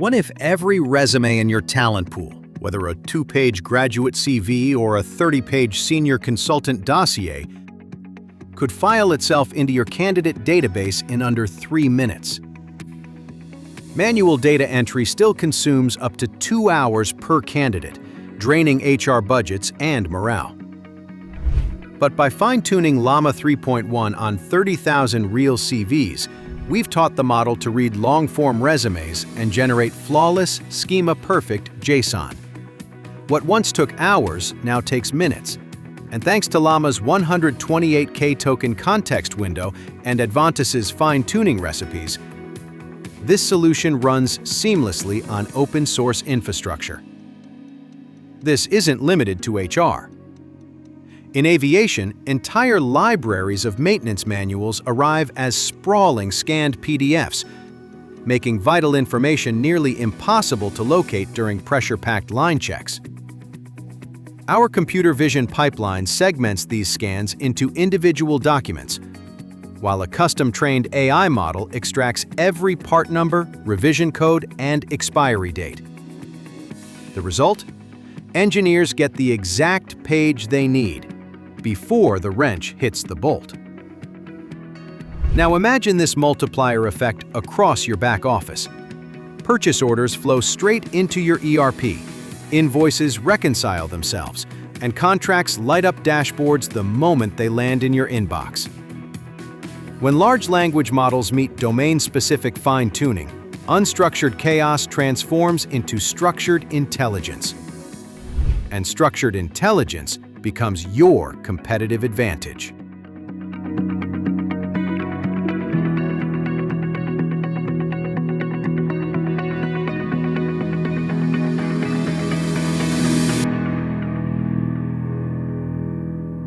What if every resume in your talent pool, whether a 2-page graduate CV or a 30-page senior consultant dossier, could file itself into your candidate database in under 3 minutes? Manual data entry still consumes up to 2 hours per candidate, draining HR budgets and morale. But by fine-tuning Llama 3.1 on 30,000 real CVs, we've taught the model to read long-form resumes and generate flawless, schema-perfect JSON. What once took hours now takes minutes. And thanks to Llama's 128K token context window and Edvantis' fine-tuning recipes, this solution runs seamlessly on open-source infrastructure. This isn't limited to HR. In aviation, entire libraries of maintenance manuals arrive as sprawling scanned PDFs, making vital information nearly impossible to locate during pressure-packed line checks. Our computer vision pipeline segments these scans into individual documents, while a custom-trained AI model extracts every part number, revision code, and expiry date. The result? Engineers get the exact page they need before the wrench hits the bolt. Now imagine this multiplier effect across your back office. Purchase orders flow straight into your ERP, invoices reconcile themselves, and contracts light up dashboards the moment they land in your inbox. When large language models meet domain-specific fine-tuning, unstructured chaos transforms into structured intelligence. And structured intelligence becomes your competitive advantage.